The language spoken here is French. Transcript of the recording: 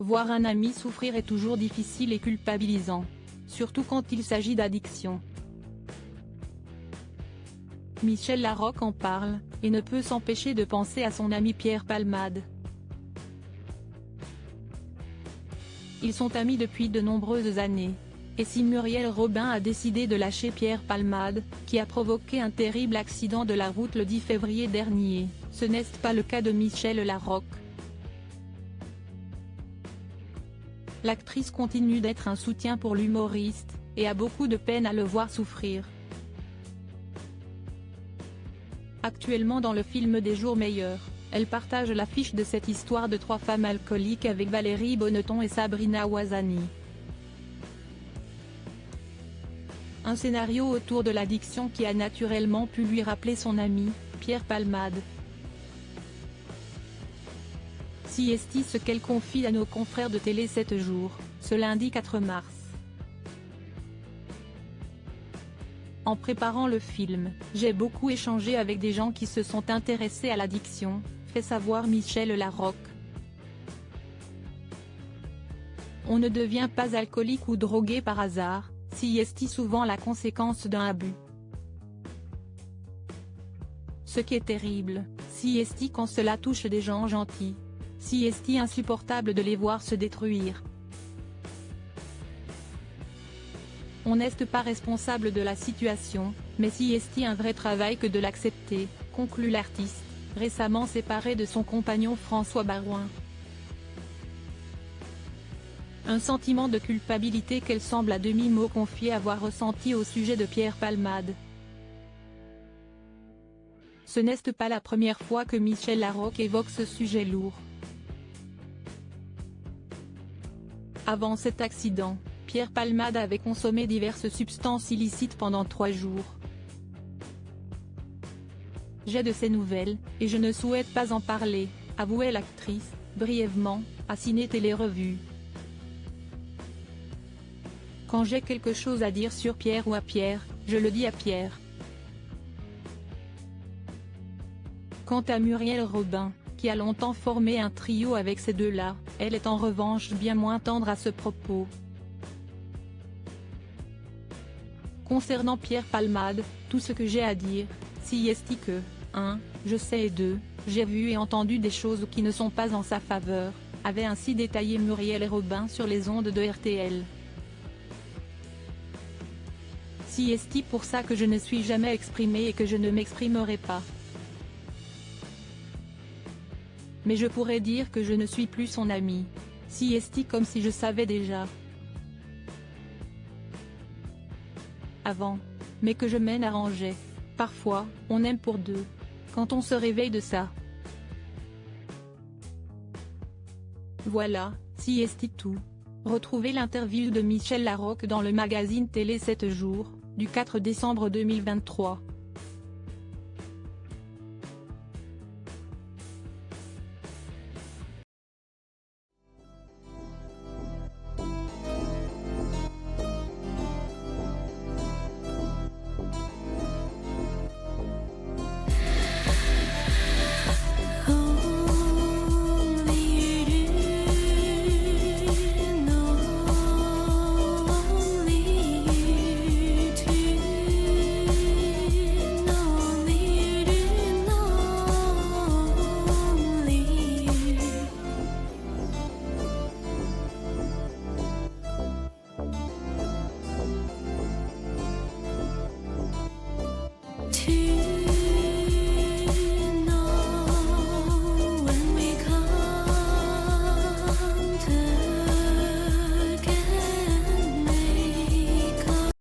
Voir un ami souffrir est toujours difficile et culpabilisant. Surtout quand il s'agit d'addiction. Michel Larocque en parle, et ne peut s'empêcher de penser à son ami Pierre Palmade. Ils sont amis depuis de nombreuses années. Et si Muriel Robin a décidé de lâcher Pierre Palmade, qui a provoqué un terrible accident de la route le 10 février dernier, ce n'est pas le cas de Michel Larocque. L'actrice continue d'être un soutien pour l'humoriste, et a beaucoup de peine à le voir souffrir. Actuellement dans le film Des jours meilleurs, elle partage l'affiche de cette histoire de 3 femmes alcooliques avec Valérie Bonneton et Sabrina Ouazani. Un scénario autour de l'addiction qui a naturellement pu lui rappeler son ami, Pierre Palmade. Si est ce qu'elle confie à nos confrères de Télé 7 jours, ce lundi 4 mars. En préparant le film, j'ai beaucoup échangé avec des gens qui se sont intéressés à l'addiction, fait savoir Michel Larocque. On ne devient pas alcoolique ou drogué par hasard, si est souvent la conséquence d'un abus. Ce qui est terrible, si est quand cela touche des gens gentils. Si est insupportable de les voir se détruire. On n'est pas responsable de la situation, mais si est un vrai travail que de l'accepter, conclut l'artiste, récemment séparé de son compagnon François Barouin. Un sentiment de culpabilité qu'elle semble à demi-mot confier avoir ressenti au sujet de Pierre Palmade. Ce n'est pas la première fois que Michel Larocque évoque ce sujet lourd. Avant cet accident, Pierre Palmade avait consommé diverses substances illicites pendant 3 jours. J'ai de ces nouvelles, et je ne souhaite pas en parler, avouait l'actrice, brièvement, à Ciné Télé Revue. Quand j'ai quelque chose à dire sur Pierre ou à Pierre, je le dis à Pierre. Quant à Muriel Robin, qui a longtemps formé un trio avec ces deux-là, elle est en revanche bien moins tendre à ce propos. Concernant Pierre Palmade, tout ce que j'ai à dire, si est que, 1, je sais et 2, j'ai vu et entendu des choses qui ne sont pas en sa faveur, avait ainsi détaillé Muriel Robin sur les ondes de RTL. Si est pour ça que je ne suis jamais exprimée et que je ne m'exprimerai pas. Mais je pourrais dire que je ne suis plus son amie. Si est comme si je savais déjà. Avant. Mais que je m'en arrangeais. Parfois, on aime pour deux. Quand on se réveille de ça. Voilà, si est tout. Retrouvez l'interview de Michel Larocque dans le magazine Télé 7 jours, du 4 décembre 2023. To